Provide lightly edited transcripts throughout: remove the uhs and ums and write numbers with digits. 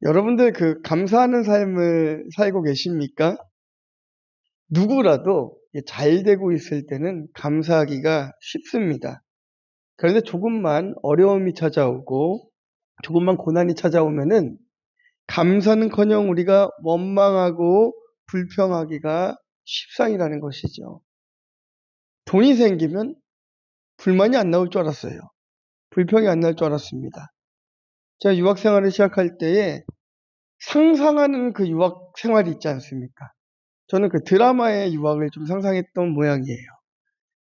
여러분들 감사하는 삶을 살고 계십니까? 누구라도 잘 되고 있을 때는 감사하기가 쉽습니다. 그런데 조금만 어려움이 찾아오고 조금만 고난이 찾아오면은 감사는커녕 우리가 원망하고 불평하기가 십상이라는 것이죠. 돈이 생기면 불만이 안 나올 줄 알았어요. 불평이 안 날 줄 알았습니다. 제가 유학 생활을 시작할 때에 상상하는 그 유학 생활이 있지 않습니까? 저는 드라마의 유학을 좀 상상했던 모양이에요.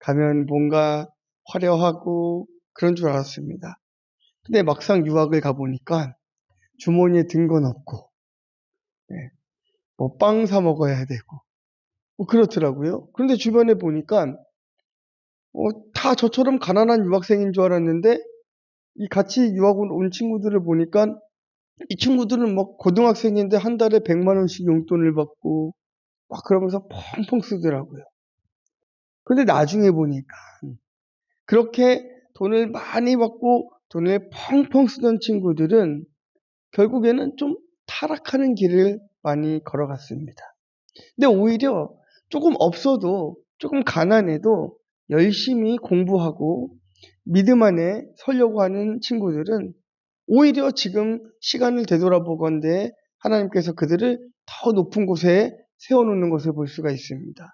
가면 뭔가 화려하고 그런 줄 알았습니다. 근데 막상 유학을 가보니까 주머니에 든 건 없고, 뭐 빵 사 먹어야 되고, 뭐 그렇더라고요. 그런데 주변에 보니까 다 저처럼 가난한 유학생인 줄 알았는데 이 같이 유학 온 친구들을 보니까 이 친구들은 뭐 고등학생인데 한 달에 100만 원씩 용돈을 받고 막 그러면서 펑펑 쓰더라고요. 근데 나중에 보니까 그렇게 돈을 많이 받고 돈을 펑펑 쓰던 친구들은 결국에는 좀 타락하는 길을 많이 걸어갔습니다. 근데 오히려 조금 없어도 조금 가난해도 열심히 공부하고 믿음 안에 서려고 하는 친구들은 오히려 지금 시간을 되돌아보건대 하나님께서 그들을 더 높은 곳에 세워놓는 것을 볼 수가 있습니다.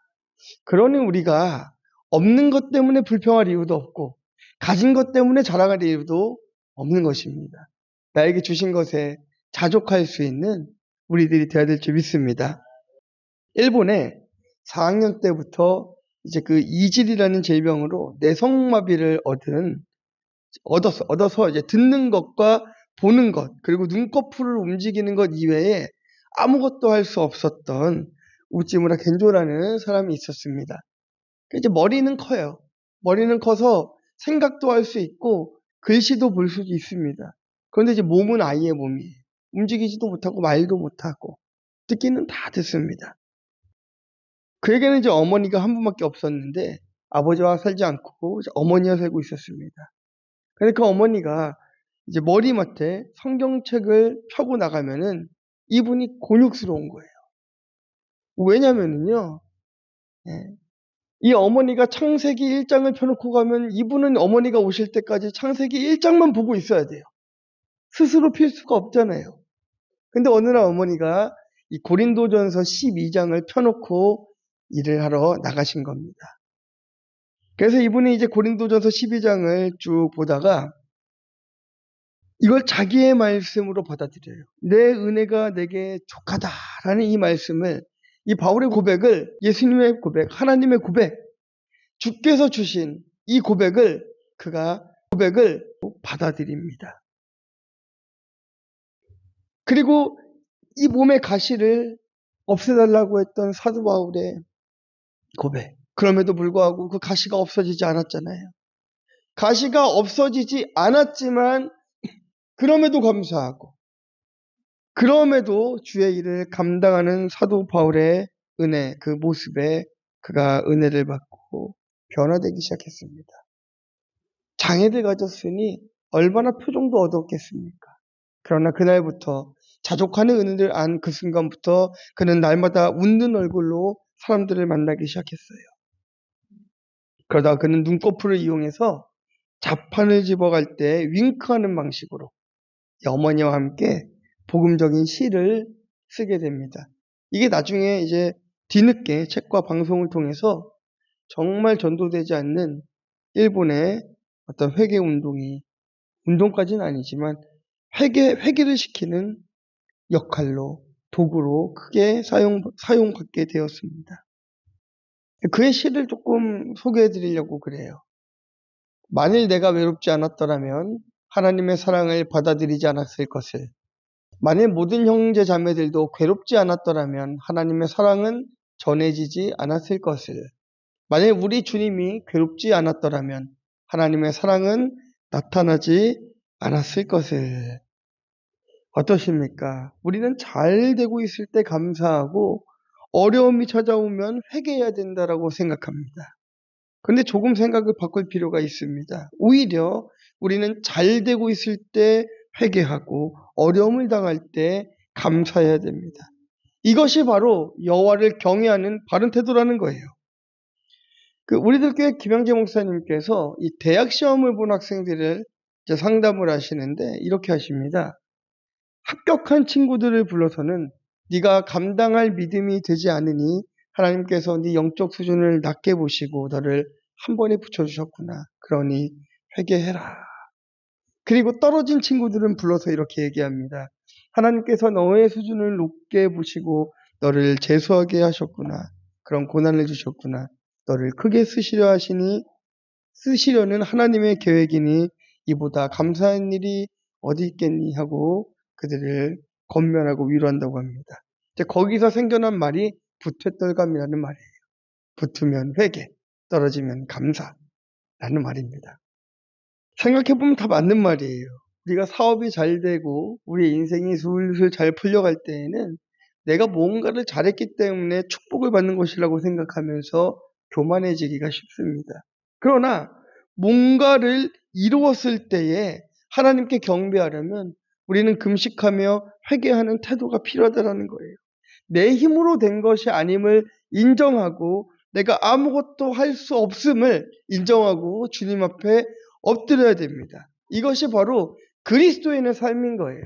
그러니 우리가 없는 것 때문에 불평할 이유도 없고 가진 것 때문에 자랑할 이유도 없는 것입니다. 나에게 주신 것에 자족할 수 있는 우리들이 되어야 될 줄 믿습니다. 일본에 4학년 때부터 이제 이질이라는 질병으로 뇌성마비를 얻어서 이제 듣는 것과 보는 것, 그리고 눈꺼풀을 움직이는 것 이외에 아무것도 할 수 없었던 우찌무라 겐조라는 사람이 있었습니다. 이제 머리는 커요. 머리는 커서 생각도 할 수 있고 글씨도 볼 수도 있습니다. 그런데 이제 몸은 아이의 몸이에요. 움직이지도 못하고 말도 못하고 듣기는 다 듣습니다. 그에게는 이제 어머니가 한 분밖에 없었는데 아버지와 살지 않고 이제 어머니와 살고 있었습니다. 근데 그 어머니가 이제 머리맡에 성경책을 펴고 나가면은 이분이 곤욕스러운 거예요. 왜냐면은요, 이 어머니가 창세기 1장을 펴놓고 가면 이분은 어머니가 오실 때까지 창세기 1장만 보고 있어야 돼요. 스스로 필 수가 없잖아요. 근데 어느 날 어머니가 이 고린도전서 12장을 펴놓고 일을 하러 나가신 겁니다. 그래서 이분이 이제 고린도전서 12장을 쭉 보다가 이걸 자기의 말씀으로 받아들여요. 내 은혜가 내게 족하다라는 이 말씀을, 이 바울의 고백을, 예수님의 고백, 하나님의 고백, 주께서 주신 이 고백을 받아들입니다. 그리고 이 몸의 가시를 없애달라고 했던 사도 바울의 고백. 그럼에도 불구하고 그 가시가 없어지지 않았잖아요. 가시가 없어지지 않았지만 그럼에도 감사하고 그럼에도 주의 일을 감당하는 사도 바울의 은혜, 그 모습에 그가 은혜를 받고 변화되기 시작했습니다. 장애를 가졌으니 얼마나 표정도 어둡겠습니까? 그러나 그날부터 자족하는 은혜를 안 그 순간부터 그는 날마다 웃는 얼굴로 사람들을 만나기 시작했어요. 그러다 그는 눈꺼풀을 이용해서 자판을 집어갈 때 윙크하는 방식으로 어머니와 함께 복음적인 시를 쓰게 됩니다. 이게 나중에 이제 뒤늦게 책과 방송을 통해서 정말 전도되지 않는 일본의 어떤 회개 운동까지는 아니지만 회개를 시키는 역할로, 도구로 크게 사용받게 되었습니다. 그의 시를 조금 소개해 드리려고 그래요. 만일 내가 외롭지 않았더라면 하나님의 사랑을 받아들이지 않았을 것을, 만일 모든 형제 자매들도 괴롭지 않았더라면 하나님의 사랑은 전해지지 않았을 것을, 만일 우리 주님이 괴롭지 않았더라면 하나님의 사랑은 나타나지 않았을 것을. 어떠십니까? 우리는 잘 되고 있을 때 감사하고 어려움이 찾아오면 회개해야 된다라고 생각합니다. 근데 조금 생각을 바꿀 필요가 있습니다. 오히려 우리는 잘 되고 있을 때 회개하고 어려움을 당할 때 감사해야 됩니다. 이것이 바로 여호와를 경외하는 바른 태도라는 거예요. 우리들 교회 김영재 목사님께서 이 대학 시험을 본 학생들을 이제 상담을 하시는데 이렇게 하십니다. 합격한 친구들을 불러서는 네가 감당할 믿음이 되지 않으니 하나님께서 네 영적 수준을 낮게 보시고 너를 한 번에 붙여주셨구나. 그러니 회개해라. 그리고 떨어진 친구들은 불러서 이렇게 얘기합니다. 하나님께서 너의 수준을 높게 보시고 너를 재수하게 하셨구나. 그런 고난을 주셨구나. 너를 크게 쓰시려 하시니 쓰시려는 하나님의 계획이니 이보다 감사한 일이 어디 있겠니 하고 그들을 권면하고 위로한다고 합니다. 이제 거기서 생겨난 말이 부퇴떨감이라는 말이에요. 붙으면 회개, 떨어지면 감사라는 말입니다. 생각해보면 다 맞는 말이에요. 우리가 사업이 잘 되고 우리 인생이 술술 잘 풀려갈 때에는 내가 뭔가를 잘했기 때문에 축복을 받는 것이라고 생각하면서 교만해지기가 쉽습니다. 그러나 뭔가를 이루었을 때에 하나님께 경배하려면 우리는 금식하며 회개하는 태도가 필요하다는 거예요. 내 힘으로 된 것이 아님을 인정하고 내가 아무것도 할 수 없음을 인정하고 주님 앞에 엎드려야 됩니다. 이것이 바로 그리스도인의 삶인 거예요.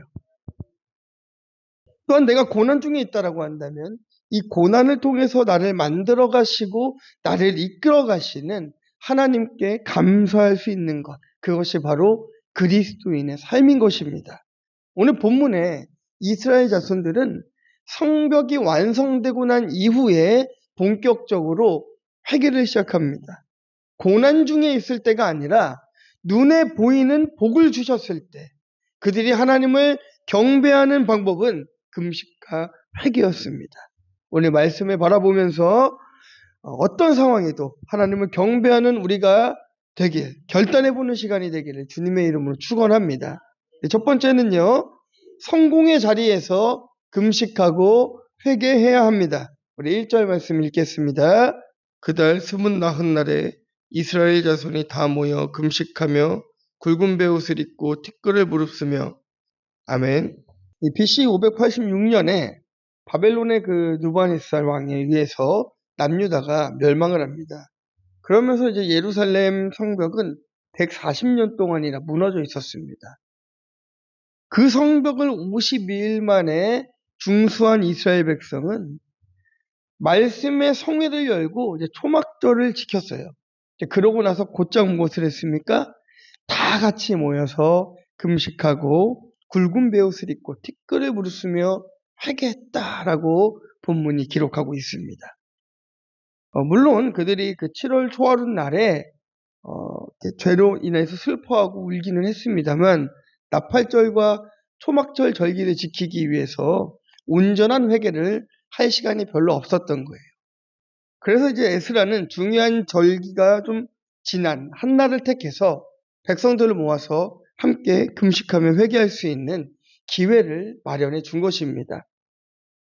또한 내가 고난 중에 있다라고 한다면 이 고난을 통해서 나를 만들어 가시고 나를 이끌어 가시는 하나님께 감사할 수 있는 것, 그것이 바로 그리스도인의 삶인 것입니다. 오늘 본문에 이스라엘 자손들은 성벽이 완성되고 난 이후에 본격적으로 회개를 시작합니다. 고난 중에 있을 때가 아니라 눈에 보이는 복을 주셨을 때 그들이 하나님을 경배하는 방법은 금식과 회개였습니다. 오늘 말씀을 바라보면서 어떤 상황에도 하나님을 경배하는 우리가 되길, 결단해보는 시간이 되기를 주님의 이름으로 축원합니다. 첫 번째는요, 성공의 자리에서 금식하고 회개해야 합니다. 우리 1절 말씀 읽겠습니다. 그달 29날에 이스라엘 자손이 다 모여 금식하며 굵은 베옷을 입고 티끌을 무릅쓰며 아멘. 이 BC 586년에 바벨론의 누부갓네살 왕에 의해서 남유다가 멸망을 합니다. 그러면서 이제 예루살렘 성벽은 140년 동안이나 무너져 있었습니다. 그 성벽을 52일 만에 중수한 이스라엘 백성은 말씀의 성회를 열고 이제 초막절을 지켰어요. 그러고 나서 곧장 무엇을 했습니까? 다 같이 모여서 금식하고 굵은 베옷을 입고 티끌을 무릅쓰며 회개했다라고 본문이 기록하고 있습니다. 물론 그들이 7월 초하룻 날에 죄로 인해서 슬퍼하고 울기는 했습니다만 나팔절과 초막절 절기를 지키기 위해서 온전한 회개를 할 시간이 별로 없었던 거예요. 그래서 이제 에스라는 중요한 절기가 좀 지난 한날을 택해서 백성들을 모아서 함께 금식하며 회개할 수 있는 기회를 마련해 준 것입니다.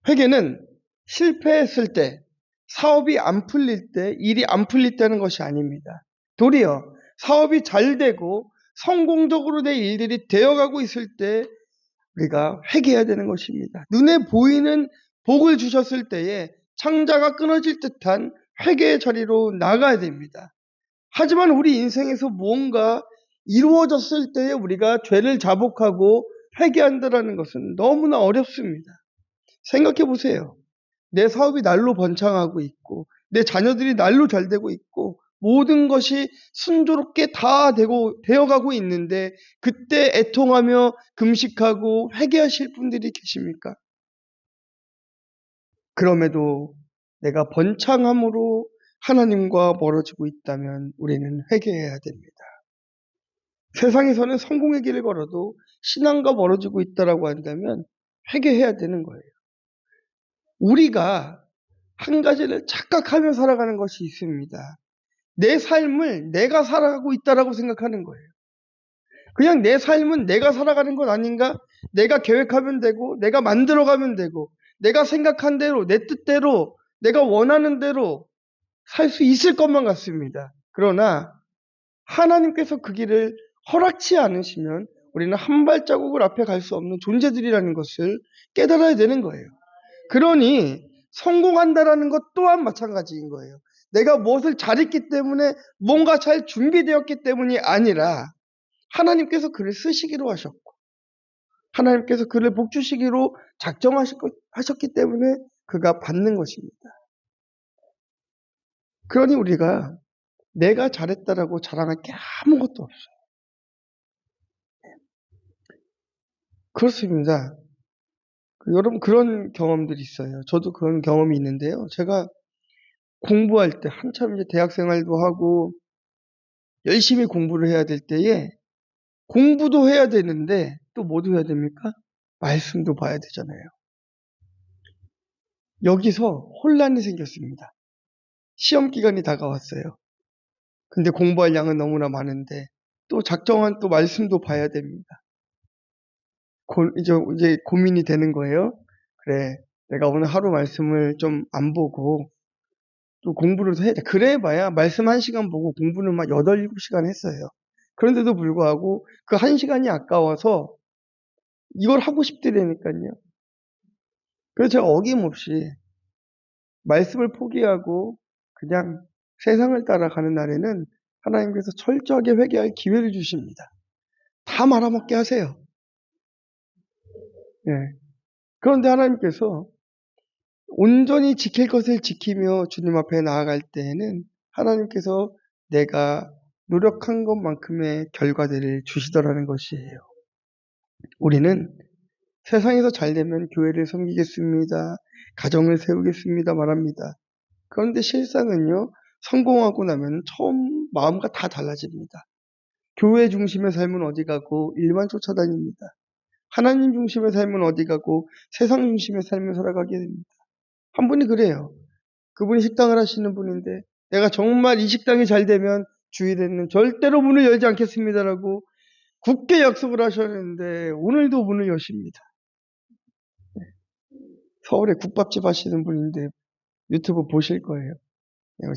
회개는 실패했을 때, 사업이 안 풀릴 때, 일이 안 풀릴 때는 것이 아닙니다. 도리어 사업이 잘 되고 성공적으로 내 일들이 되어가고 있을 때 우리가 회개해야 되는 것입니다. 눈에 보이는 복을 주셨을 때에 창자가 끊어질 듯한 회개의 자리로 나가야 됩니다. 하지만 우리 인생에서 무언가 이루어졌을 때에 우리가 죄를 자복하고 회개한다는 것은 너무나 어렵습니다. 생각해 보세요. 내 사업이 날로 번창하고 있고 내 자녀들이 날로 잘 되고 있고 모든 것이 순조롭게 다 되어가고 있는데 그때 애통하며 금식하고 회개하실 분들이 계십니까? 그럼에도 내가 번창함으로 하나님과 멀어지고 있다면 우리는 회개해야 됩니다. 세상에서는 성공의 길을 걸어도 신앙과 멀어지고 있다라고 한다면 회개해야 되는 거예요. 우리가 한 가지를 착각하며 살아가는 것이 있습니다. 내 삶을 내가 살아가고 있다라고 생각하는 거예요. 그냥 내 삶은 내가 살아가는 것 아닌가? 내가 계획하면 되고 내가 만들어가면 되고 내가 생각한 대로 내 뜻대로 내가 원하는 대로 살 수 있을 것만 같습니다. 그러나 하나님께서 그 길을 허락치 않으시면 우리는 한 발자국을 앞에 갈 수 없는 존재들이라는 것을 깨달아야 되는 거예요. 그러니 성공한다라는 것 또한 마찬가지인 거예요. 내가 무엇을 잘했기 때문에 뭔가 잘 준비되었기 때문이 아니라 하나님께서 그를 쓰시기로 하셨고 하나님께서 그를 복주시기로 작정하셨기 때문에 그가 받는 것입니다. 그러니 우리가 내가 잘했다라고 자랑할 게 아무것도 없어요. 그렇습니다. 여러분 그런 경험들이 있어요. 저도 그런 경험이 있는데요. 제가 공부할 때 한참 이제 대학 생활도 하고 열심히 공부를 해야 될 때에 공부도 해야 되는데 또 뭐도 해야 됩니까? 말씀도 봐야 되잖아요. 여기서 혼란이 생겼습니다. 시험 기간이 다가왔어요. 근데 공부할 양은 너무나 많은데 또 작정한 또 말씀도 봐야 됩니다. 이제 고민이 되는 거예요. 그래, 내가 오늘 하루 말씀을 좀 안 보고 또 공부를 해야 돼. 그래 봐야 말씀 1시간 보고 공부는 막 8, 7시간 했어요. 그런데도 불구하고 그 1시간이 아까워서 이걸 하고 싶더라니까요. 그래서 제가 어김없이 말씀을 포기하고 그냥 세상을 따라가는 날에는 하나님께서 철저하게 회개할 기회를 주십니다. 다 말아먹게 하세요. 예. 그런데 하나님께서 온전히 지킬 것을 지키며 주님 앞에 나아갈 때에는 하나님께서 내가 노력한 것만큼의 결과들을 주시더라는 것이에요. 우리는 세상에서 잘 되면 교회를 섬기겠습니다. 가정을 세우겠습니다. 말합니다. 그런데 실상은요, 성공하고 나면 처음 마음과 다 달라집니다. 교회 중심의 삶은 어디 가고 일만 쫓아다닙니다. 하나님 중심의 삶은 어디 가고 세상 중심의 삶을 살아가게 됩니다. 한 분이 그래요. 그분이 식당을 하시는 분인데 내가 정말 이 식당이 잘 되면 주일에는 절대로 문을 열지 않겠습니다라고 굳게 약속을 하셨는데 오늘도 문을 여십니다. 서울에 국밥집 하시는 분인데 유튜브 보실 거예요.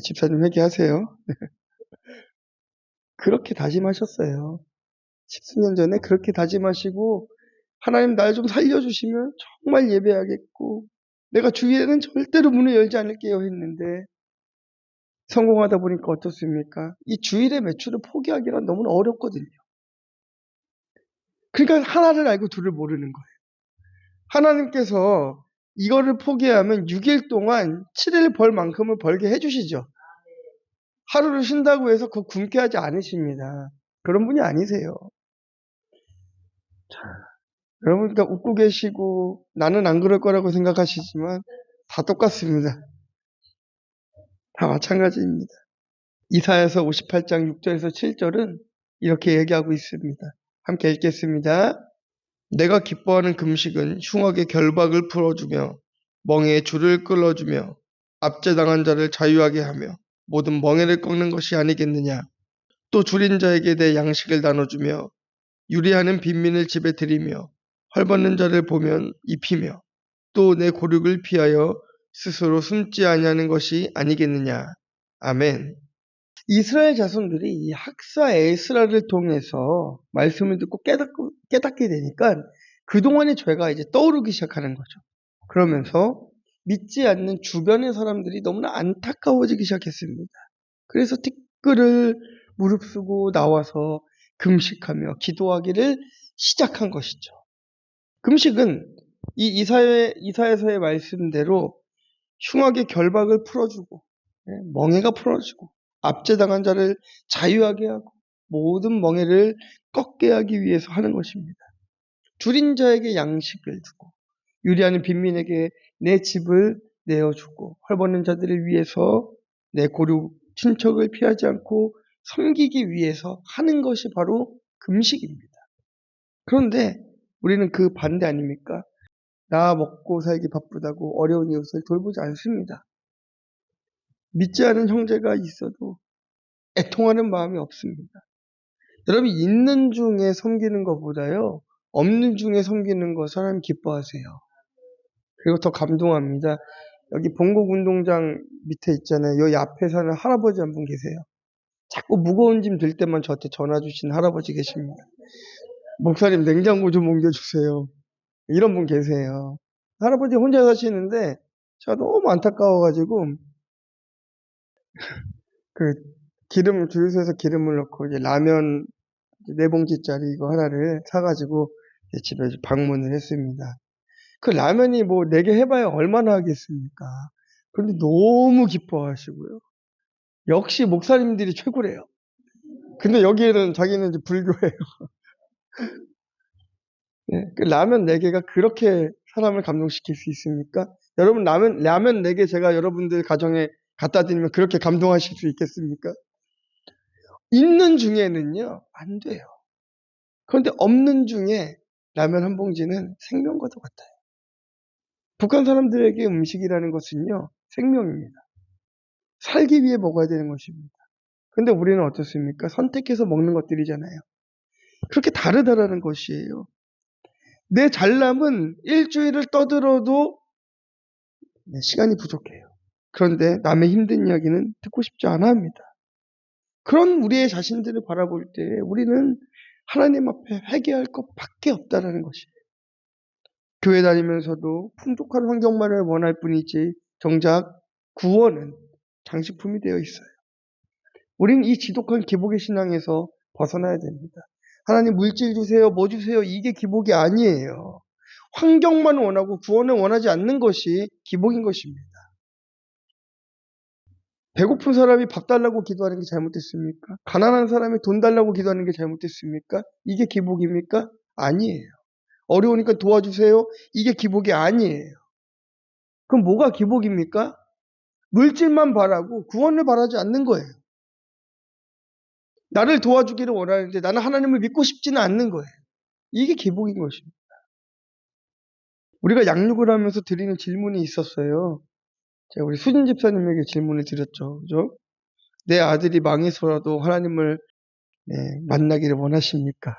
집사님 회개하세요. 그렇게 다짐하셨어요. 10수년 전에 그렇게 다짐하시고 하나님 날 좀 살려주시면 정말 예배하겠고 내가 주일에는 절대로 문을 열지 않을게요 했는데 성공하다 보니까 어떻습니까? 이 주일의 매출을 포기하기란 너무나 어렵거든요. 그러니까 하나를 알고 둘을 모르는 거예요. 하나님께서 이거를 포기하면 6일 동안 7일 벌 만큼을 벌게 해주시죠. 하루를 쉰다고 해서 그거 굶게 하지 않으십니다. 그런 분이 아니세요. 여러분, 그러니까 웃고 계시고 나는 안 그럴 거라고 생각하시지만 다 똑같습니다. 다 마찬가지입니다. 이사야서 58장 6절에서 7절은 이렇게 얘기하고 있습니다. 함께 읽겠습니다. 내가 기뻐하는 금식은 흉악의 결박을 풀어주며 멍에의 줄을 끌어주며 압제당한 자를 자유하게 하며 모든 멍에를 꺾는 것이 아니겠느냐. 또 줄인 자에게 내 양식을 나눠주며 유리하는 빈민을 집에 들이며 헐벗는 자를 보면 입히며 또 내 고륙을 피하여 스스로 숨지 아니하는 것이 아니겠느냐. 아멘. 이스라엘 자손들이 이 학사 에스라를 통해서 말씀을 듣고 깨닫게 되니까 그동안의 죄가 이제 떠오르기 시작하는 거죠. 그러면서 믿지 않는 주변의 사람들이 너무나 안타까워지기 시작했습니다. 그래서 티끌을 무릅쓰고 나와서 금식하며 기도하기를 시작한 것이죠. 금식은 이 이사야서의 말씀대로 흉악의 결박을 풀어주고 멍에가 풀어주고 압제당한 자를 자유하게 하고 모든 멍에를 꺾게 하기 위해서 하는 것입니다. 줄인 자에게 양식을 주고 유리하는 빈민에게 내 집을 내어주고 헐벗는 자들을 위해서 내 고륙 친척을 피하지 않고 섬기기 위해서 하는 것이 바로 금식입니다. 그런데 우리는 그 반대 아닙니까? 나 먹고 살기 바쁘다고 어려운 이웃을 돌보지 않습니다. 믿지 않은 형제가 있어도 애통하는 마음이 없습니다. 여러분 있는 중에 섬기는 것보다요 없는 중에 섬기는 것 사람 기뻐하세요. 그리고 더 감동합니다. 여기 봉곡운동장 밑에 있잖아요. 여기 앞에 사는 할아버지 한 분 계세요. 자꾸 무거운 짐 들 때만 저한테 전화 주신 할아버지 계십니다. 목사님 냉장고 좀 옮겨주세요. 이런 분 계세요. 할아버지 혼자 사시는데 제가 너무 안타까워가지고 그 주유소에서 기름을 넣고 이제 라면 4봉지짜리 이거 하나를 사가지고 이제 집에 방문을 했습니다. 그 라면이 뭐 4개 해봐야 얼마나 하겠습니까? 그런데 너무 기뻐하시고요. 역시 목사님들이 최고래요. 근데 여기에는 자기는 이제 불교예요. 예, 그 라면 4개가 그렇게 사람을 감동시킬 수 있습니까? 여러분, 라면 4개 제가 여러분들 가정에 갖다 드리면 그렇게 감동하실 수 있겠습니까? 있는 중에는요, 안 돼요. 그런데 없는 중에 라면 한 봉지는 생명과도 같아요. 북한 사람들에게 음식이라는 것은요, 생명입니다. 살기 위해 먹어야 되는 것입니다. 근데 우리는 어떻습니까? 선택해서 먹는 것들이잖아요. 그렇게 다르다라는 것이에요. 내 잘남은 일주일을 떠들어도 시간이 부족해요. 그런데 남의 힘든 이야기는 듣고 싶지 않아 합니다. 그런 우리의 자신들을 바라볼 때 우리는 하나님 앞에 회개할 것밖에 없다라는 것이에요. 교회 다니면서도 풍족한 환경만을 원할 뿐이지 정작 구원은 장식품이 되어 있어요. 우리는 이 지독한 기복의 신앙에서 벗어나야 됩니다. 하나님 물질 주세요, 뭐 주세요, 이게 기복이 아니에요. 환경만 원하고 구원을 원하지 않는 것이 기복인 것입니다. 배고픈 사람이 밥 달라고 기도하는 게 잘못됐습니까? 가난한 사람이 돈 달라고 기도하는 게 잘못됐습니까? 이게 기복입니까? 아니에요. 어려우니까 도와주세요. 이게 기복이 아니에요. 그럼 뭐가 기복입니까? 물질만 바라고 구원을 바라지 않는 거예요. 나를 도와주기를 원하는데 나는 하나님을 믿고 싶지는 않는 거예요. 이게 기복인 것입니다. 우리가 양육을 하면서 드리는 질문이 있었어요. 제가 우리 수진 집사님에게 질문을 드렸죠. 그죠? 내 아들이 망해서라도 하나님을 만나기를 원하십니까?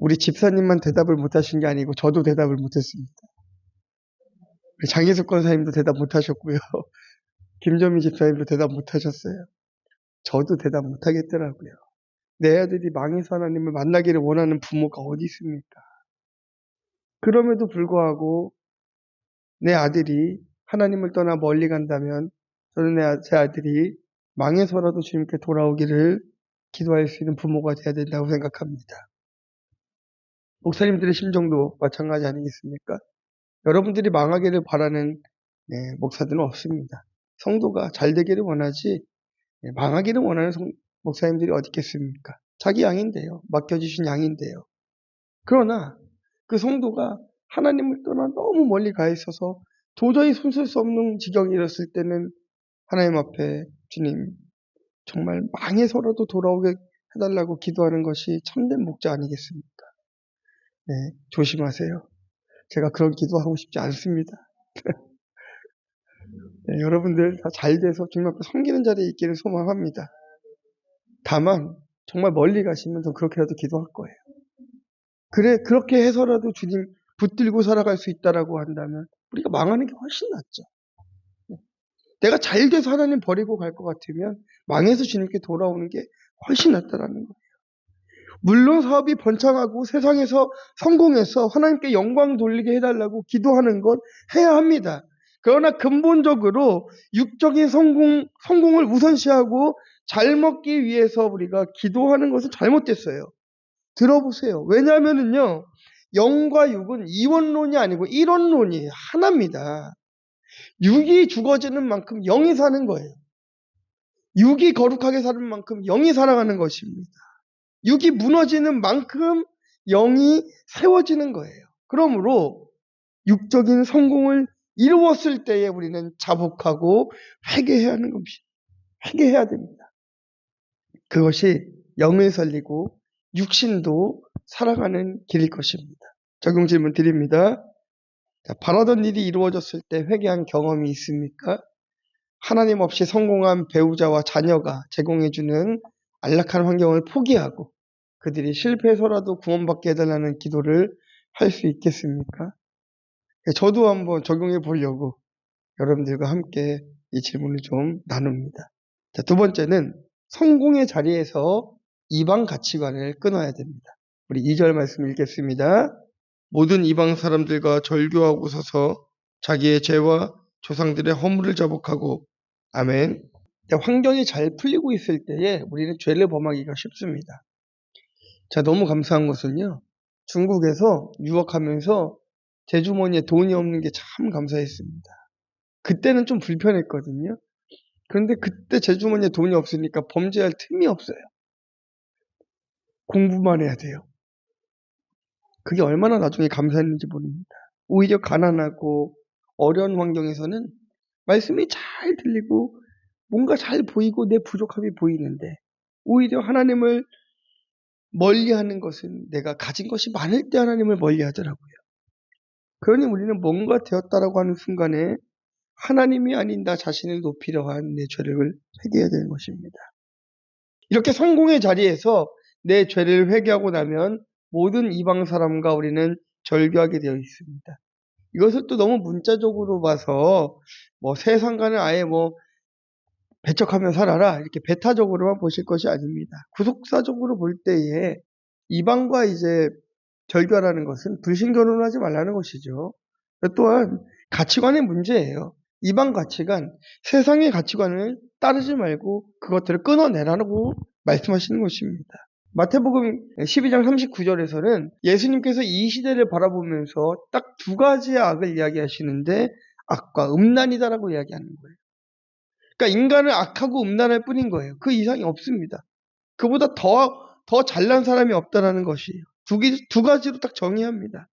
우리 집사님만 대답을 못하신 게 아니고 저도 대답을 못했습니다. 우리 장혜숙 권사님도 대답 못하셨고요. 김정미 집사님도 대답 못하셨어요. 저도 대답 못하겠더라고요. 내 아들이 망해서 하나님을 만나기를 원하는 부모가 어디 있습니까? 그럼에도 불구하고 내 아들이 하나님을 떠나 멀리 간다면 저는 제 아들이 망해서라도 주님께 돌아오기를 기도할 수 있는 부모가 돼야 된다고 생각합니다. 목사님들의 심정도 마찬가지 아니겠습니까? 여러분들이 망하기를 바라는 목사들은 없습니다. 성도가 잘 되기를 원하지 망하기를 원하는 목사님들이 어디 있겠습니까? 자기 양인데요. 맡겨주신 양인데요. 그러나 그 성도가 하나님을 떠나 너무 멀리 가 있어서 도저히 손쓸 수 없는 지경이 이뤘을 때는 하나님 앞에 주님 정말 망해서라도 돌아오게 해달라고 기도하는 것이 참된 목자 아니겠습니까? 네, 조심하세요. 제가 그런 기도하고 싶지 않습니다. 네, 여러분들 다 잘 돼서 주님 앞에 섬기는 자리에 있기를 소망합니다. 다만 정말 멀리 가시면 더 그렇게라도 기도할 거예요. 그렇게 해서라도 주님 붙들고 살아갈 수 있다라고 한다면 우리가 망하는 게 훨씬 낫죠. 내가 잘 돼서 하나님 버리고 갈 것 같으면 망해서 주님께 돌아오는 게 훨씬 낫다라는 거예요. 물론 사업이 번창하고 세상에서 성공해서 하나님께 영광 돌리게 해달라고 기도하는 건 해야 합니다. 그러나 근본적으로 육적인 성공을 우선시하고 잘 먹기 위해서 우리가 기도하는 것은 잘못됐어요. 들어보세요. 왜냐하면요, 영과 육은 이원론이 아니고 일원론이에요. 하나입니다. 육이 죽어지는 만큼 영이 사는 거예요. 육이 거룩하게 사는 만큼 영이 살아가는 것입니다. 육이 무너지는 만큼 영이 세워지는 거예요. 그러므로 육적인 성공을 이루었을 때에 우리는 자복하고 회개해야 하는 것입니다. 회개해야 됩니다. 그것이 영을 살리고 육신도 살아가는 길일 것입니다. 적용 질문 드립니다. 자, 바라던 일이 이루어졌을 때 회개한 경험이 있습니까? 하나님 없이 성공한 배우자와 자녀가 제공해주는 안락한 환경을 포기하고 그들이 실패해서라도 구원받게 해달라는 기도를 할 수 있겠습니까? 저도 한번 적용해 보려고 여러분들과 함께 이 질문을 좀 나눕니다. 자, 두 번째는 성공의 자리에서 이방 가치관을 끊어야 됩니다. 우리 2절 말씀 읽겠습니다. 모든 이방 사람들과 절교하고 서서 자기의 죄와 조상들의 허물을 자복하고 아멘. 환경이 잘 풀리고 있을 때에 우리는 죄를 범하기가 쉽습니다. 자, 너무 감사한 것은요. 중국에서 유학하면서 제 주머니에 돈이 없는 게 참 감사했습니다. 그때는 좀 불편했거든요. 그런데 그때 제 주머니에 돈이 없으니까 범죄할 틈이 없어요. 공부만 해야 돼요. 그게 얼마나 나중에 감사했는지 모릅니다. 오히려 가난하고 어려운 환경에서는 말씀이 잘 들리고 뭔가 잘 보이고 내 부족함이 보이는데 오히려 하나님을 멀리하는 것은 내가 가진 것이 많을 때 하나님을 멀리하더라고요. 그러니 우리는 뭔가 되었다라고 하는 순간에 하나님이 아닌 나 자신을 높이려 한 내 죄를 회개해야 되는 것입니다. 이렇게 성공의 자리에서 내 죄를 회개하고 나면 모든 이방 사람과 우리는 절교하게 되어 있습니다. 이것을 또 너무 문자적으로 봐서 세상과는 아예 배척하며 살아라 이렇게 배타적으로만 보실 것이 아닙니다. 구속사적으로 볼 때에 이방과 이제 절교하라는 것은 불신결혼을 하지 말라는 것이죠. 또한 가치관의 문제예요. 이방 가치관, 세상의 가치관을 따르지 말고 그것들을 끊어내라고 말씀하시는 것입니다. 마태복음 12장 39절에서는 예수님께서 이 시대를 바라보면서 딱 두 가지의 악을 이야기하시는데 악과 음란이다라고 이야기하는 거예요. 그러니까 인간은 악하고 음란할 뿐인 거예요. 그 이상이 없습니다. 그보다 더 잘난 사람이 없다라는 것이에요. 두 가지로 딱 정의합니다.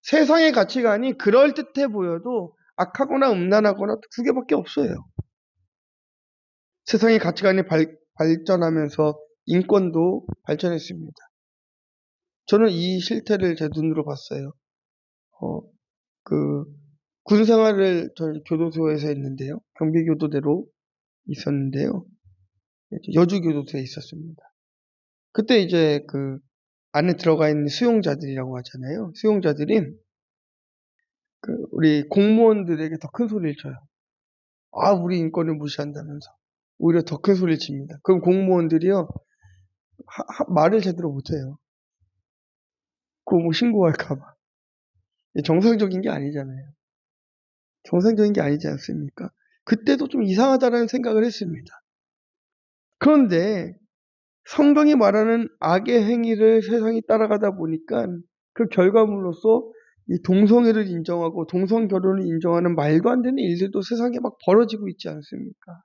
세상의 가치관이 그럴듯해 보여도 악하거나 음란하거나 두 개밖에 없어요. 세상의 가치관이 발전하면서 인권도 발전했습니다. 저는 이 실태를 제 눈으로 봤어요. 군 생활을 저희 교도소에서 했는데요. 경비교도대로 있었는데요. 여주교도소에 있었습니다. 그때 이제 안에 들어가 있는 수용자들이라고 하잖아요. 수용자들이 우리 공무원들에게 더 큰 소리를 쳐요. 우리 인권을 무시한다면서. 오히려 더 큰 소리를 칩니다. 그럼 공무원들이요, 말을 제대로 못해요. 그거 신고할까봐. 정상적인 게 아니잖아요. 정상적인 게 아니지 않습니까? 그때도 좀 이상하다는 생각을 했습니다. 그런데 성경이 말하는 악의 행위를 세상이 따라가다 보니까 그 결과물로서 이 동성애를 인정하고 동성결혼을 인정하는 말도 안 되는 일들도 세상에 막 벌어지고 있지 않습니까?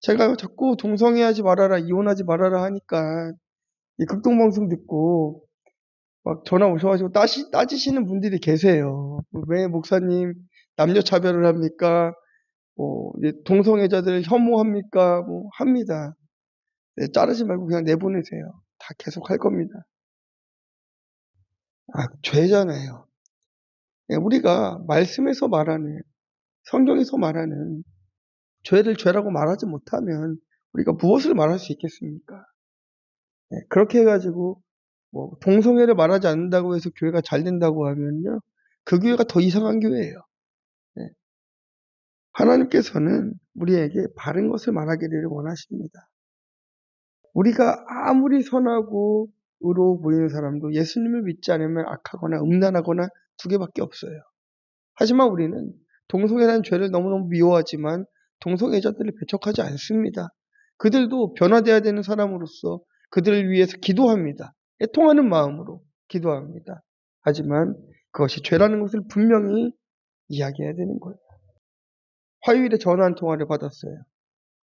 제가 자꾸 동성애하지 말아라, 이혼하지 말아라 하니까 이 극동방송 듣고 막 전화 오셔가지고 따지시는 분들이 계세요. 왜 목사님 남녀 차별을 합니까? 동성애자들을 혐오합니까? 합니다. 자르지 말고 그냥 내보내세요. 다 계속 할 겁니다. 죄잖아요. 우리가 말씀에서 말하는, 성경에서 말하는 죄를 죄라고 말하지 못하면 우리가 무엇을 말할 수 있겠습니까? 그렇게 해가지고 동성애를 말하지 않는다고 해서 교회가 잘 된다고 하면요, 그 교회가 더 이상한 교회예요. 하나님께서는 우리에게 바른 것을 말하기를 원하십니다. 우리가 아무리 선하고 의로워 보이는 사람도 예수님을 믿지 않으면 악하거나 음란하거나 두 개밖에 없어요. 하지만 우리는 동성애라는 죄를 너무너무 미워하지만 동성애자들을 배척하지 않습니다. 그들도 변화되어야 되는 사람으로서 그들을 위해서 기도합니다. 애통하는 마음으로 기도합니다. 하지만 그것이 죄라는 것을 분명히 이야기해야 되는 거예요. 화요일에 전화 한 통화를 받았어요.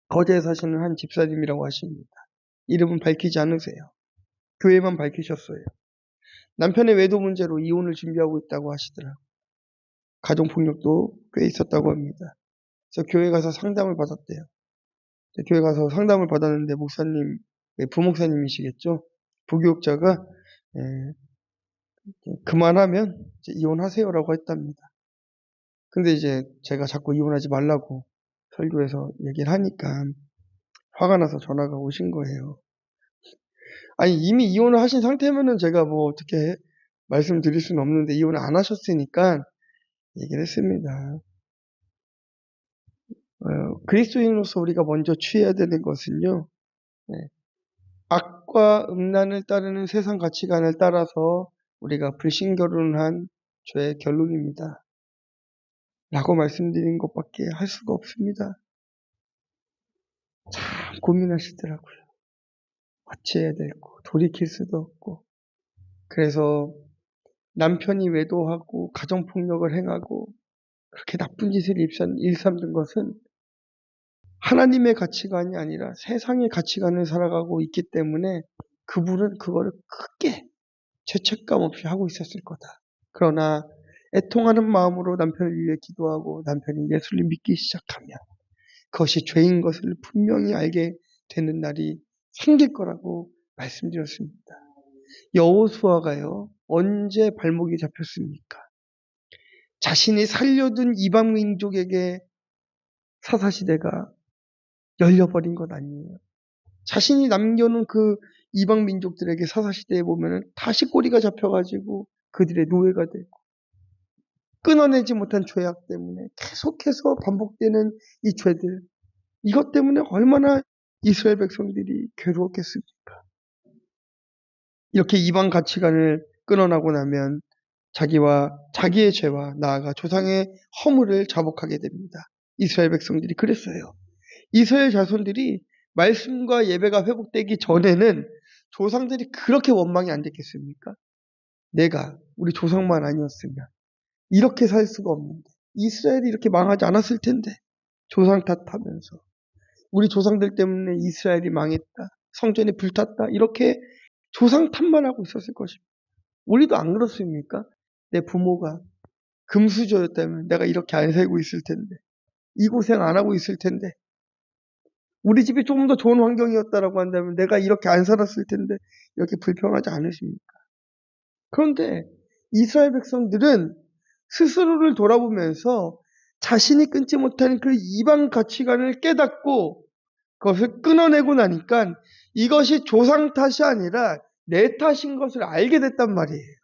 거제에 사시는 한 집사님이라고 하십니다. 이름은 밝히지 않으세요. 교회만 밝히셨어요. 남편의 외도 문제로 이혼을 준비하고 있다고 하시더라고요. 가정폭력도 꽤 있었다고 합니다. 그래서 교회 가서 상담을 받았대요. 교회 가서 상담을 받았는데 목사님, 부목사님이시겠죠? 부교육자가 그만하면 이제 이혼하세요라고 했답니다. 근데 이제 제가 자꾸 이혼하지 말라고 설교에서 얘기를 하니까 화가 나서 전화가 오신 거예요. 아니 이미 이혼을 하신 상태면은 제가 어떻게 말씀드릴 수는 없는데 이혼을 안 하셨으니까 얘기를 했습니다. 그리스도인으로서 우리가 먼저 취해야 되는 것은요, 악과 음란을 따르는 세상 가치관을 따라서 우리가 불신결혼한 죄의 결론입니다. 라고 말씀드린 것밖에 할 수가 없습니다. 참 고민하시더라고요. 어찌해야 될고 돌이킬 수도 없고. 그래서 남편이 외도하고 가정폭력을 행하고 그렇게 나쁜 짓을 일삼는 것은 하나님의 가치관이 아니라 세상의 가치관을 살아가고 있기 때문에 그분은 그거를 크게 죄책감 없이 하고 있었을 거다. 그러나 애통하는 마음으로 남편을 위해 기도하고 남편이 예수를 믿기 시작하면 그것이 죄인 것을 분명히 알게 되는 날이 생길 거라고 말씀드렸습니다. 여호수아가요, 언제 발목이 잡혔습니까? 자신이 살려둔 이방 민족에게 사사시대가 열려버린 것 아니에요. 자신이 남겨놓은 그 이방 민족들에게 사사시대에 보면은 다시 꼬리가 잡혀가지고 그들의 노예가 되고 끊어내지 못한 죄악 때문에 계속해서 반복되는 이 죄들, 이것 때문에 얼마나 이스라엘 백성들이 괴로웠겠습니까? 이렇게 이방 가치관을 끊어나고 나면 자기의 죄와 나아가 조상의 허물을 자복하게 됩니다. 이스라엘 백성들이 그랬어요. 이스라엘 자손들이 말씀과 예배가 회복되기 전에는 조상들이 그렇게 원망이 안 됐겠습니까? 우리 조상만 아니었으면 이렇게 살 수가 없는데, 이스라엘이 이렇게 망하지 않았을 텐데, 조상 탓하면서 우리 조상들 때문에 이스라엘이 망했다, 성전이 불탔다, 이렇게 조상 탓만 하고 있었을 것입니다. 우리도 안 그렇습니까? 내 부모가 금수저였다면 내가 이렇게 안 살고 있을 텐데, 이 고생 안 하고 있을 텐데, 우리 집이 조금 더 좋은 환경이었다라고 한다면 내가 이렇게 안 살았을 텐데, 이렇게 불평하지 않으십니까? 그런데 이스라엘 백성들은 스스로를 돌아보면서 자신이 끊지 못하는 그 이방 가치관을 깨닫고 그것을 끊어내고 나니까 이것이 조상 탓이 아니라 내 탓인 것을 알게 됐단 말이에요.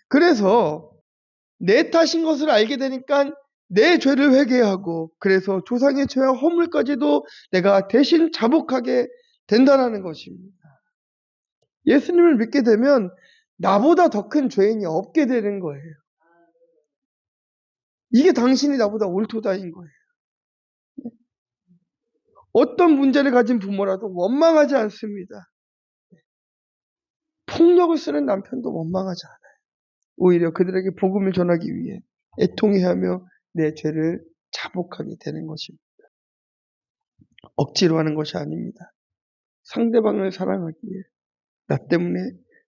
그래서 내 탓인 것을 알게 되니까 내 죄를 회개하고, 그래서 조상의 죄와 허물까지도 내가 대신 자복하게 된다는 것입니다. 예수님을 믿게 되면 나보다 더 큰 죄인이 없게 되는 거예요. 이게 당신이 나보다 옳도다인 거예요. 어떤 문제를 가진 부모라도 원망하지 않습니다. 폭력을 쓰는 남편도 원망하지 않아요. 오히려 그들에게 복음을 전하기 위해 애통해하며 내 죄를 자복하게 되는 것입니다. 억지로 하는 것이 아닙니다. 상대방을 사랑하기에 나 때문에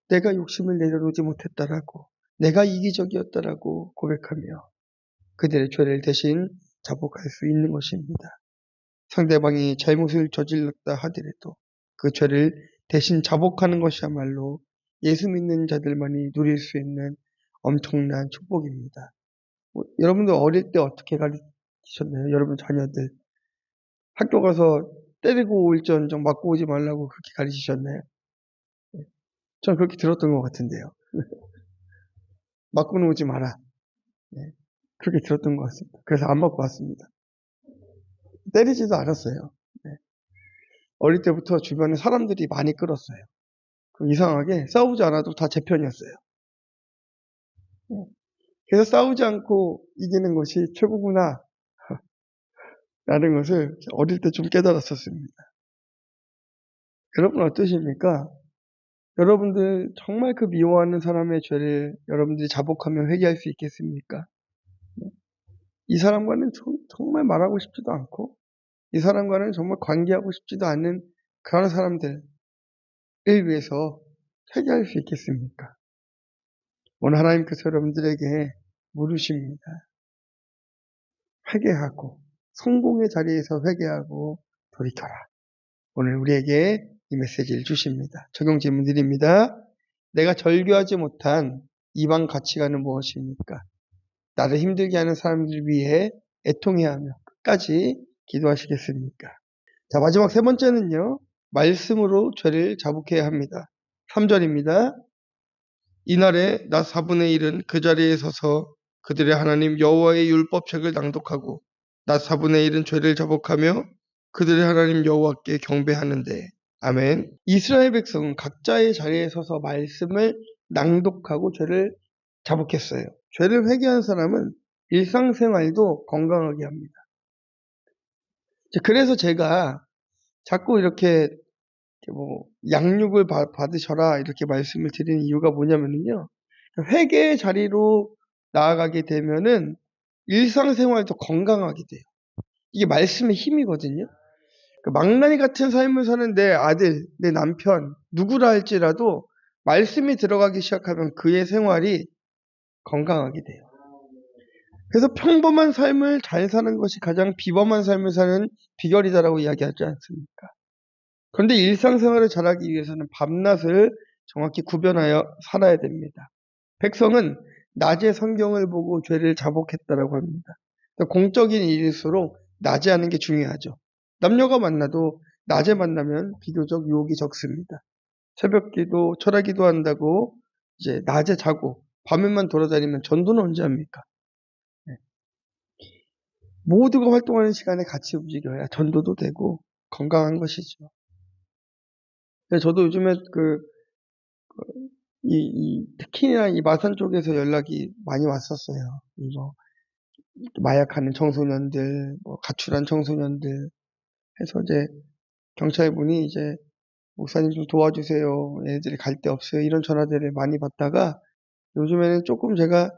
내가 욕심을 내려놓지 못했다라고, 내가 이기적이었다라고 고백하며 그들의 죄를 대신 자복할 수 있는 것입니다. 상대방이 잘못을 저질렀다 하더라도 그 죄를 대신 자복하는 것이야말로 예수 믿는 자들만이 누릴 수 있는 엄청난 축복입니다. 여러분들 어릴 때 어떻게 가르치셨나요? 여러분 자녀들 학교 가서 때리고 올지언정 맞고 오지 말라고 그렇게 가르치셨나요? 전 그렇게 들었던 것 같은데요. 맞고는 오지 마라. 네, 그렇게 들었던 것 같습니다. 그래서 안 맞고 왔습니다. 때리지도 않았어요. 네. 어릴 때부터 주변에 사람들이 많이 끌었어요. 이상하게 싸우지 않아도 다 제 편이었어요. 네. 그래서 싸우지 않고 이기는 것이 최고구나 라는 것을 어릴 때 좀 깨달았었습니다. 여러분 어떠십니까? 여러분들 정말 그 미워하는 사람의 죄를 여러분들이 자복하며 회개할 수 있겠습니까? 이 사람과는 정말 말하고 싶지도 않고 이 사람과는 정말 관계하고 싶지도 않은 그런 사람들을 위해서 회개할 수 있겠습니까? 오늘 하나님께서 여러분들에게 물으십니다. 회개하고, 성공의 자리에서 회개하고 돌이켜라. 오늘 우리에게 이 메시지를 주십니다. 적용 질문 드립니다. 내가 절교하지 못한 이방 가치관은 무엇입니까? 나를 힘들게 하는 사람들 위해 애통해야 하며 끝까지 기도하시겠습니까? 자, 마지막 세 번째는요, 말씀으로 죄를 자복해야 합니다. 3절입니다. 이날에 나 4분의 1은 그 자리에 서서 그들의 하나님 여호와의 율법책을 낭독하고 나 4분의 1은 죄를 자복하며 그들의 하나님 여호와께 경배하는데 아멘. 이스라엘 백성은 각자의 자리에 서서 말씀을 낭독하고 죄를 자복했어요. 죄를 회개한 사람은 일상생활도 건강하게 합니다. 그래서 제가 자꾸 이렇게 뭐 양육을 받으셔라 이렇게 말씀을 드리는 이유가 뭐냐면요. 회개의 자리로 나아가게 되면은 일상생활도 건강하게 돼요. 이게 말씀의 힘이거든요. 망나니 같은 삶을 사는 내 아들, 내 남편, 누구라 할지라도 말씀이 들어가기 시작하면 그의 생활이 건강하게 돼요. 그래서 평범한 삶을 잘 사는 것이 가장 비범한 삶을 사는 비결이다라고 이야기하지 않습니까? 그런데 일상생활을 잘하기 위해서는 밤낮을 정확히 구별하여 살아야 됩니다. 백성은 낮에 성경을 보고 죄를 자복했다라고 합니다. 공적인 일일수록 낮에 하는 게 중요하죠. 남녀가 만나도 낮에 만나면 비교적 유혹이 적습니다. 새벽기도, 철야기도 한다고 이제 낮에 자고 밤에만 돌아다니면 전도는 언제 합니까? 네. 모두가 활동하는 시간에 같이 움직여야 전도도 되고 건강한 것이죠. 저도 요즘에 특히나 이 마산 쪽에서 연락이 많이 왔었어요. 이거 마약하는 청소년들, 가출한 청소년들 해서 이제 경찰분이 이제 목사님 좀 도와주세요. 얘네들이 갈 데 없어요. 이런 전화들을 많이 받다가 요즘에는 조금 제가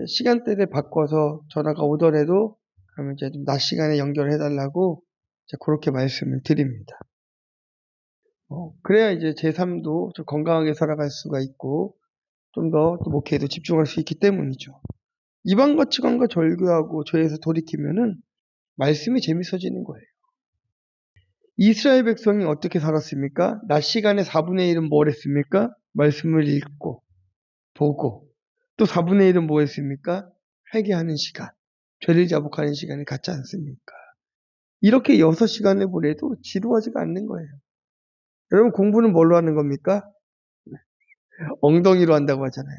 시간대를 바꿔서 전화가 오더라도 그러면 이제 좀 낮 시간에 연결해달라고 이제 그렇게 말씀을 드립니다. 그래야 이제 제 삶도 좀 건강하게 살아갈 수가 있고 좀 더 목회에도 집중할 수 있기 때문이죠. 이방 가치관과 절교하고 죄에서 돌이키면은 말씀이 재밌어지는 거예요. 이스라엘 백성이 어떻게 살았습니까? 낮 시간에 4분의 1은 뭘 했습니까? 말씀을 읽고 보고 또 4분의 1은 뭐 했습니까? 회개하는 시간, 죄를 자복하는 시간을 갖지 않습니까? 이렇게 6시간을 보내도 지루하지가 않는 거예요. 여러분 공부는 뭘로 하는 겁니까? 엉덩이로 한다고 하잖아요.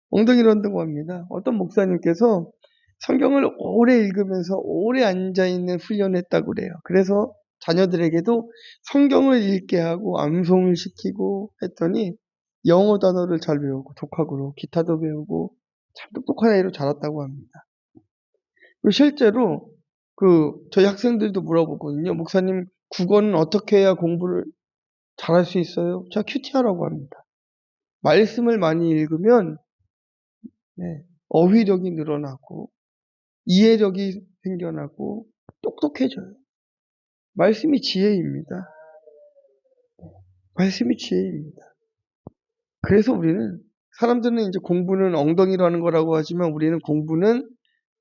엉덩이로 한다고 합니다. 어떤 목사님께서 성경을 오래 읽으면서 오래 앉아있는 훈련을 했다고 그래요. 그래서 자녀들에게도 성경을 읽게 하고 암송을 시키고 했더니 영어 단어를 잘 배우고 독학으로 기타도 배우고 참 똑똑한 아이로 자랐다고 합니다. 실제로 저희 학생들도 물어보거든요. 목사님 국어는 어떻게 해야 공부를 잘할 수 있어요? 제가 큐티하라고 합니다. 말씀을 많이 읽으면 어휘력이 늘어나고 이해력이 생겨나고 똑똑해져요. 말씀이 지혜입니다. 말씀이 지혜입니다. 그래서 우리는 사람들은 이제 공부는 엉덩이로 하는 거라고 하지만 우리는 공부는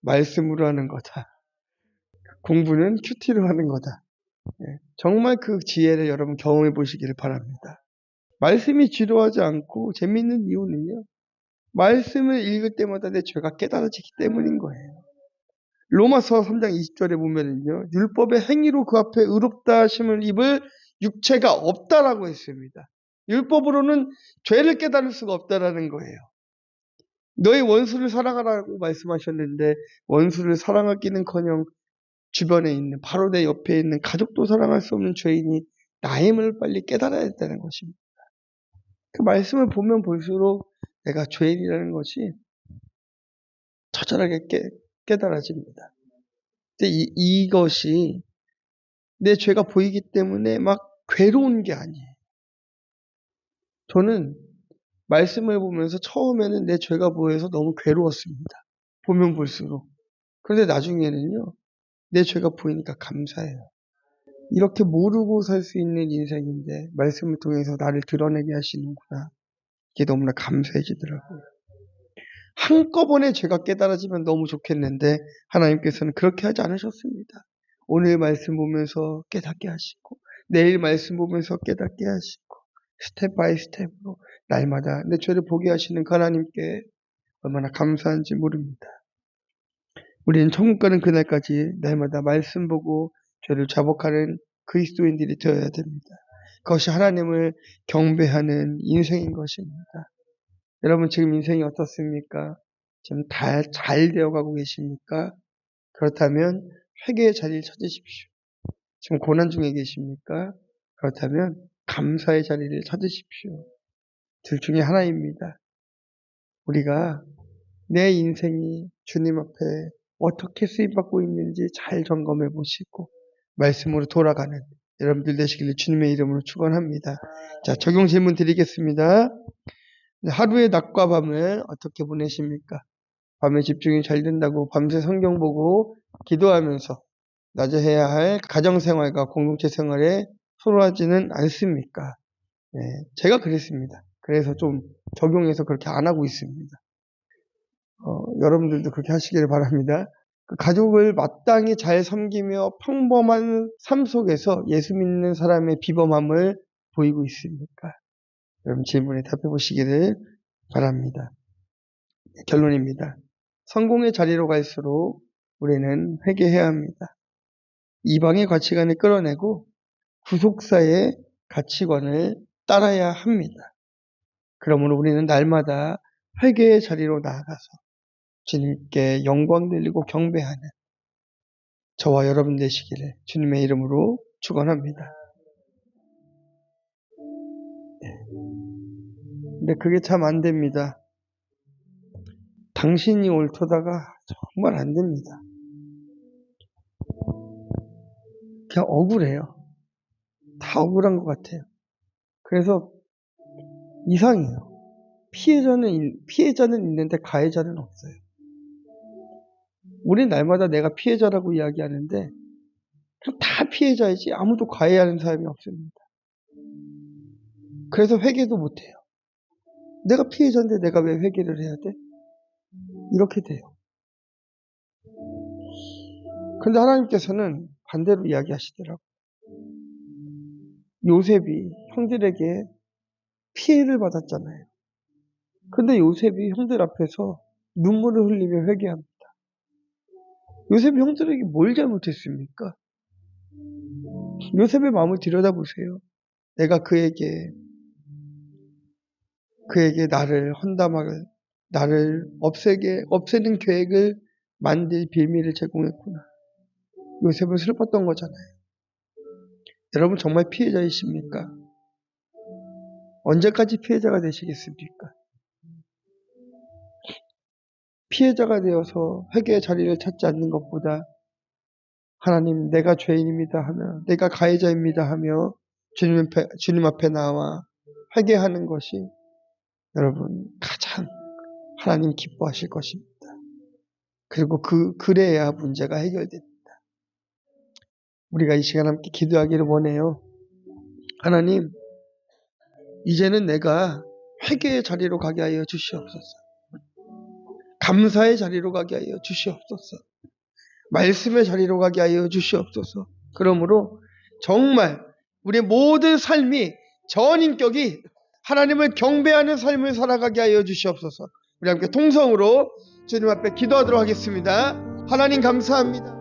말씀으로 하는 거다. 공부는 큐티로 하는 거다. 정말 그 지혜를 여러분 경험해 보시기를 바랍니다. 말씀이 지루하지 않고 재미있는 이유는요. 말씀을 읽을 때마다 내 죄가 깨달아지기 때문인 거예요. 로마서 3장 20절에 보면은요. 율법의 행위로 그 앞에 의롭다 하심을 입을 육체가 없다라고 했습니다. 율법으로는 죄를 깨달을 수가 없다라는 거예요. 너희 원수를 사랑하라고 말씀하셨는데 원수를 사랑하기는커녕 주변에 있는 바로 내 옆에 있는 가족도 사랑할 수 없는 죄인이 나임을 빨리 깨달아야 된다는 것입니다. 그 말씀을 보면 볼수록 내가 죄인이라는 것이 처절하게 깨달아집니다. 근데 이것이 내 죄가 보이기 때문에 막 괴로운 게 아니에요. 저는 말씀을 보면서 처음에는 내 죄가 보여서 너무 괴로웠습니다. 보면 볼수록. 그런데 나중에는요. 내 죄가 보이니까 감사해요. 이렇게 모르고 살 수 있는 인생인데 말씀을 통해서 나를 드러내게 하시는구나. 이게 너무나 감사해지더라고요. 한꺼번에 죄가 깨달아지면 너무 좋겠는데 하나님께서는 그렇게 하지 않으셨습니다. 오늘 말씀 보면서 깨닫게 하시고 내일 말씀 보면서 깨닫게 하시고 스텝 바이 스텝으로 날마다 내 죄를 보게 하시는 그 하나님께 얼마나 감사한지 모릅니다. 우리는 천국 가는 그날까지 날마다 말씀 보고 죄를 자복하는 그리스도인들이 되어야 됩니다. 그것이 하나님을 경배하는 인생인 것입니다. 여러분 지금 인생이 어떻습니까? 지금 잘 되어가고 계십니까? 그렇다면 회개의 자리를 찾으십시오. 지금 고난 중에 계십니까? 그렇다면 감사의 자리를 찾으십시오. 둘 중에 하나입니다. 우리가 내 인생이 주님 앞에 어떻게 쓰임받고 있는지 잘 점검해 보시고 말씀으로 돌아가는 여러분들 되시기를 주님의 이름으로 축원합니다. 자, 적용 질문 드리겠습니다. 하루의 낮과 밤을 어떻게 보내십니까? 밤에 집중이 잘 된다고 밤새 성경 보고 기도하면서 낮에 해야 할 가정생활과 공동체 생활에 소홀하지는 않습니까? 네, 제가 그랬습니다. 그래서 좀 적용해서 그렇게 안 하고 있습니다. 여러분들도 그렇게 하시기를 바랍니다. 그 가족을 마땅히 잘 섬기며 평범한 삶 속에서 예수 믿는 사람의 비범함을 보이고 있습니까? 여러분 질문에 답해 보시기를 바랍니다. 결론입니다. 성공의 자리로 갈수록 우리는 회개해야 합니다. 이방의 가치관을 끌어내고 구속사의 가치관을 따라야 합니다. 그러므로 우리는 날마다 회개의 자리로 나아가서 주님께 영광 돌리고 경배하는 저와 여러분 되시기를 주님의 이름으로 축원합니다. 근데 그게 참 안 됩니다. 당신이 옳다다가 정말 안 됩니다. 그냥 억울해요. 다 억울한 것 같아요. 그래서 이상해요. 피해자는 있는데 가해자는 없어요. 우린 날마다 내가 피해자라고 이야기하는데 그냥 다 피해자이지 아무도 가해하는 사람이 없습니다. 그래서 회개도 못해요. 내가 피해자인데 내가 왜 회개를 해야 돼? 이렇게 돼요. 그런데 하나님께서는 반대로 이야기하시더라고요. 요셉이 형들에게 피해를 받았잖아요. 근데 요셉이 형들 앞에서 눈물을 흘리며 회개합니다. 요셉이 형들에게 뭘 잘못했습니까? 요셉의 마음을 들여다보세요. 내가 그에게 나를 없애는 계획을 만들 빌미를 제공했구나. 요셉은 슬펐던 거잖아요. 여러분 정말 피해자이십니까? 언제까지 피해자가 되시겠습니까? 피해자가 되어서 회개의 자리를 찾지 않는 것보다 하나님 내가 죄인입니다 하며 내가 가해자입니다 하며 주님 앞에 나와 회개하는 것이 여러분 가장 하나님 기뻐하실 것입니다. 그리고 그래야 문제가 해결됩니다. 우리가 이 시간 함께 기도하기를 원해요. 하나님, 이제는 내가 회개의 자리로 가게 하여 주시옵소서. 감사의 자리로 가게 하여 주시옵소서. 말씀의 자리로 가게 하여 주시옵소서. 그러므로 정말 우리의 모든 삶이 전인격이 하나님을 경배하는 삶을 살아가게 하여 주시옵소서. 우리 함께 통성으로 주님 앞에 기도하도록 하겠습니다. 하나님 감사합니다.